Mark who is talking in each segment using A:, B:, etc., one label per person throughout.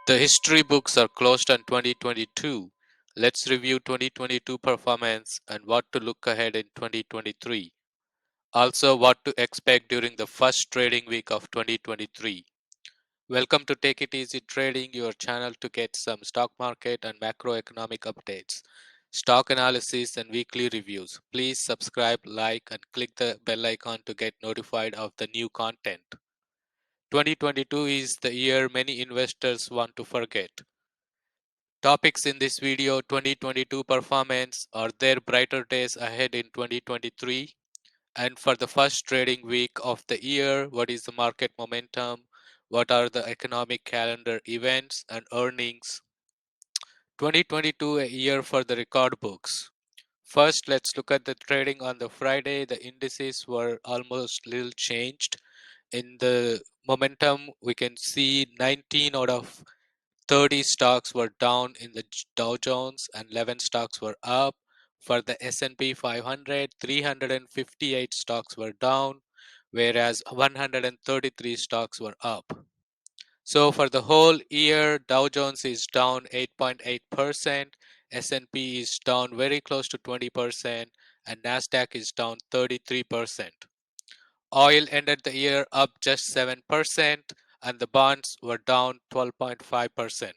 A: The history books are closed on 2022. Let's review 2022 performance and what to look ahead in 2023. Also, what to expect during the first trading week of 2023. Welcome to Take It Easy Trading, your channel to get some stock market and macroeconomic updates, stock analysis, and weekly reviews. Please subscribe, like, and click the bell icon to get notified of the new content. 2022 is the year many investors want to forget. Topics in this video: 2022 performance. Are there brighter days ahead in 2023? And for the first trading week of the year, what is the market momentum? What are the economic calendar events and earnings? 2022, a year for the record books. First, let's look at the trading on the Friday. The indices were almost little changed. In the momentum, we can see 19 out of 30 stocks were down in the Dow Jones and 11 stocks were up. For the S&P 500, 358 stocks were down, whereas 133 stocks were up. So for the whole year, Dow Jones is down 8.8%, S&P is down very close to 20%, and Nasdaq is down 33%. Oil ended the year up just 7%, and the bonds were down 12.5%.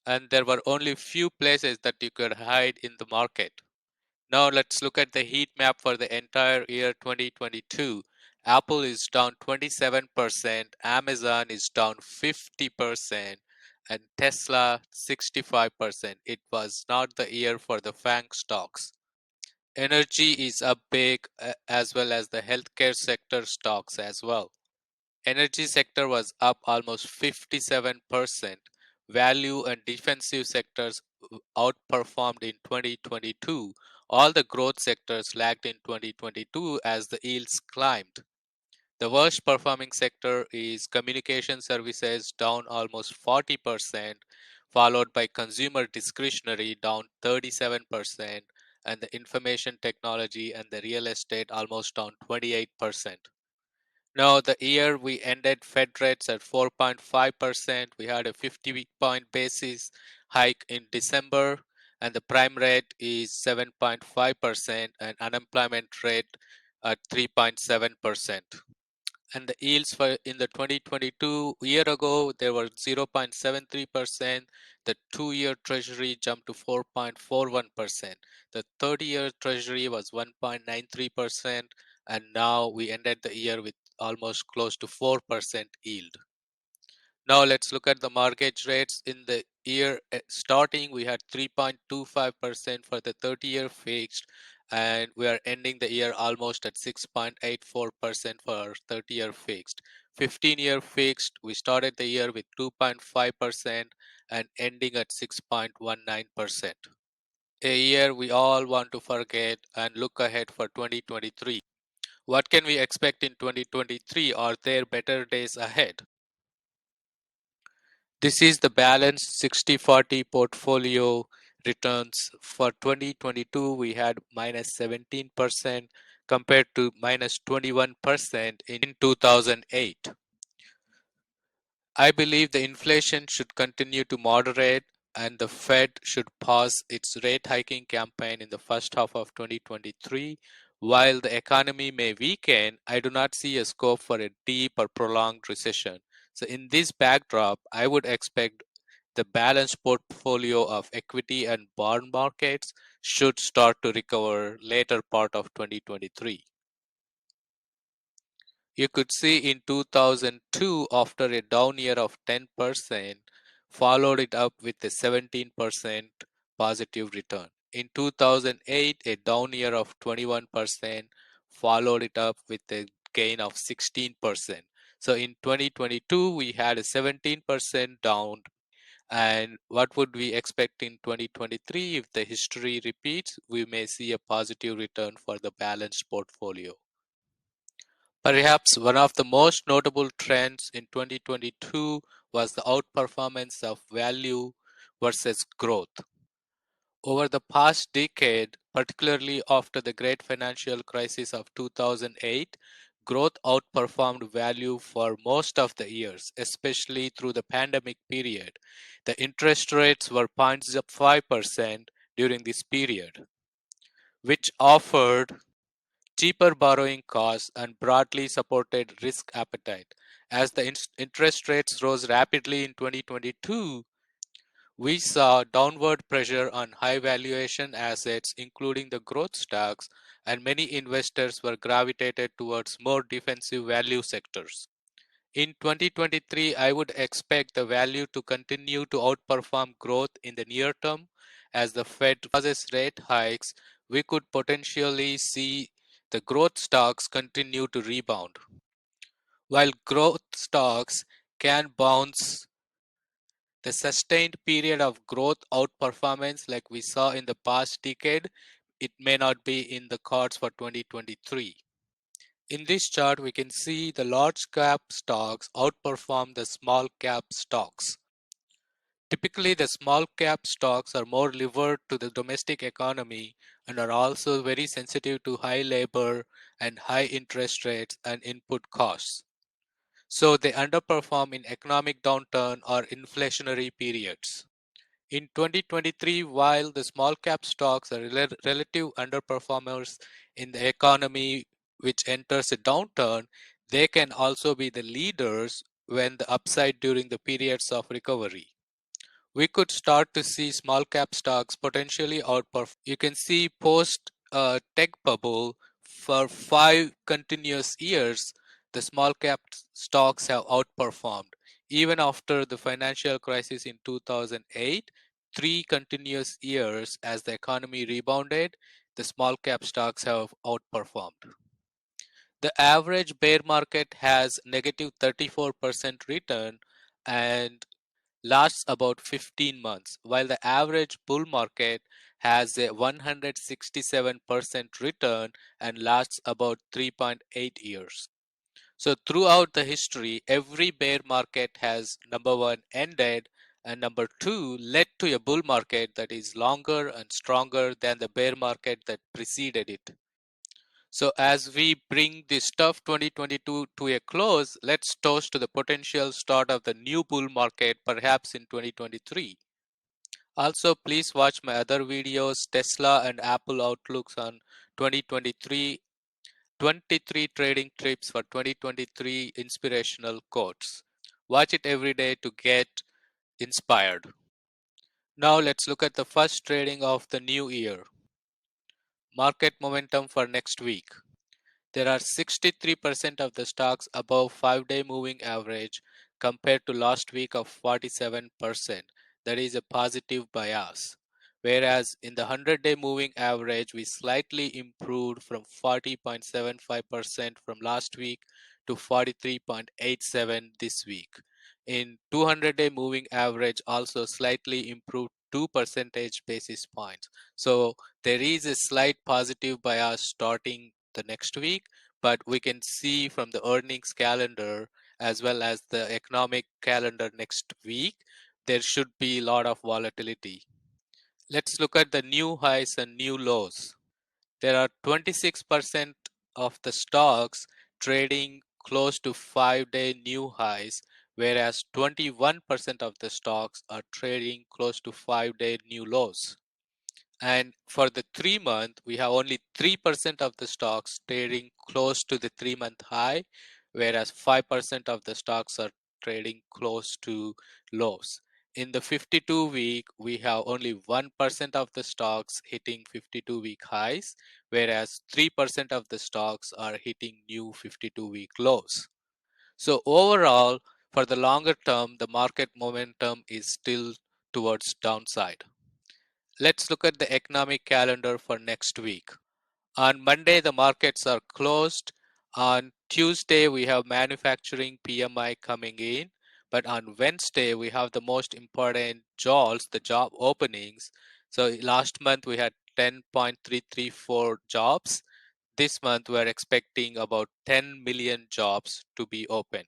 A: And there were only few places that you could hide in the market. Now let's look at the heat map for the entire year 2022. Apple is down 27%, Amazon is down 50%, and Tesla 65%. It was not the year for the FANG stocks. Energy is up big, as well as the healthcare sector stocks as well. Energy sector was up almost 57%. Value and defensive sectors outperformed in 2022. All the growth sectors lagged in 2022 as the yields climbed. The worst performing sector is communication services, down almost 40%, followed by consumer discretionary, down 37%, and the information technology and the real estate almost down 28%. Now, the year we ended Fed rates at 4.5%. We had a 50-point basis hike in December, and the prime rate is 7.5%, and unemployment rate at 3.7%. And the yields for in the 2022 year ago, they were 0.73%. The 2-year treasury jumped to 4.41%. The 30-year treasury was 1.93%, and now we ended the year with almost close to 4% yield. Now let's look at the mortgage rates. In the year starting, we had 3.25% for the 30-year fixed, and we are ending the year almost at 6.84% for 30-year fixed. 15-year fixed, we started the year with 2.5% and ending at 6.19%. A year we all want to forget and look ahead for 2023. What can we expect in 2023? Are there better days ahead? This is the balanced 60-40 portfolio returns. For 2022, we had minus 17% compared to minus 21% in 2008. I believe the inflation should continue to moderate and the Fed should pause its rate hiking campaign in the first half of 2023. While the economy may weaken, I do not see a scope for a deep or prolonged recession. So in this backdrop, I would expect the balanced portfolio of equity and bond markets should start to recover later part of 2023. You could see in 2002, after a down year of 10%, followed it up with a 17% positive return. In 2008, a down year of 21%, followed it up with a gain of 16%. So in 2022, we had a 17% down. And what would we expect in 2023? If the history repeats, we may see a positive return for the balanced portfolio. Perhaps one of the most notable trends in 2022 was the outperformance of value versus growth. Over the past decade, particularly after the great financial crisis of 2008, growth outperformed value for most of the years, especially through the pandemic period. The interest rates were 0.5% during this period, which offered cheaper borrowing costs and broadly supported risk appetite. As the interest rates rose rapidly in 2022, we saw downward pressure on high valuation assets, including the growth stocks, and many investors were gravitated towards more defensive value sectors. In 2023, I would expect the value to continue to outperform growth in the near term. As the Fed pauses rate hikes, we could potentially see the growth stocks continue to rebound. While growth stocks can bounce, the sustained period of growth outperformance like we saw in the past decade, it may not be in the cards for 2023. In this chart, we can see the large cap stocks outperform the small cap stocks. Typically, the small cap stocks are more levered to the domestic economy and are also very sensitive to high labor and high interest rates and input costs. So they underperform in economic downturn or inflationary periods. In 2023, while the small cap stocks are relative underperformers in the economy which enters a downturn, they can also be the leaders when the upside during the periods of recovery. We could start to see small cap stocks potentially outperform. You can see post tech bubble for 5 continuous years, the small cap stocks have outperformed. Even after the financial crisis in 2008, 3 continuous years as the economy rebounded, the small cap stocks have outperformed. The average bear market has negative 34% return and lasts about 15 months, while the average bull market has a 167% return and lasts about 3.8 years. So throughout the history, every bear market has number one ended and number two led to a bull market that is longer and stronger than the bear market that preceded it. So as we bring this tough 2022 to a close, let's toast to the potential start of the new bull market perhaps in 2023. Also, please watch my other videos, Tesla and Apple outlooks on 2023, 23 trading tips for 2023 inspirational quotes. Watch it every day to get inspired. Now let's look at the first trading of the new year. Market momentum for next week. There are 63% of the stocks above 5-day moving average compared to last week of 47%. That is a positive bias. Whereas in the 100-day moving average, we slightly improved from 40.75% from last week to 43.87 this week. In 200-day moving average also slightly improved 2 percentage basis points. So there is a slight positive bias starting the next week, but we can see from the earnings calendar as well as the economic calendar next week, there should be a lot of volatility. Let's look at the new highs and new lows. There are 26% of the stocks trading close to 5-day new highs, whereas 21% of the stocks are trading close to 5-day new lows. And for the 3 month, we have only 3% of the stocks trading close to the 3-month high, whereas 5% of the stocks are trading close to lows. In the 52-week, we have only 1% of the stocks hitting 52-week highs, whereas 3% of the stocks are hitting new 52-week lows. So overall, for the longer term, the market momentum is still towards downside. Let's look at the economic calendar for next week. On Monday, the markets are closed. On Tuesday, we have manufacturing PMI coming in. But on Wednesday, we have the most important JOLTS, the job openings. So last month, we had 10.334 jobs. This month, we're expecting about 10 million jobs to be opened.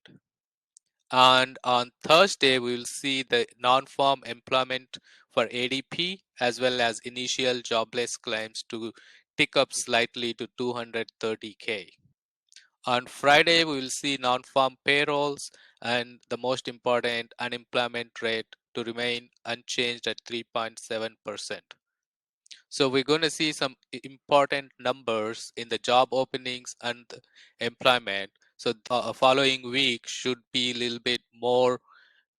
A: And on Thursday, we will see the non-farm employment for ADP as well as initial jobless claims to tick up slightly to 230K. On Friday, we will see non-farm payrolls and the most important unemployment rate to remain unchanged at 3.7%. So we're going to see some important numbers in the job openings and the employment. So the following week should be a little bit more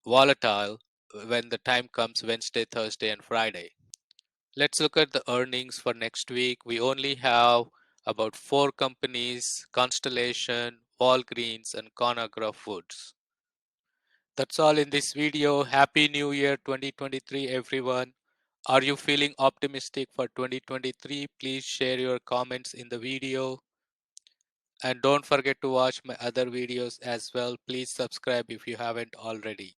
A: volatile when the time comes Wednesday, Thursday, and Friday. Let's look at the earnings for next week. We only have about 4 companies: Constellation, Walgreens, and Conagra Foods. That's all in this video. Happy New Year 2023, everyone. Are you feeling optimistic for 2023? Please share your comments in the video. And don't forget to watch my other videos as well. Please subscribe if you haven't already.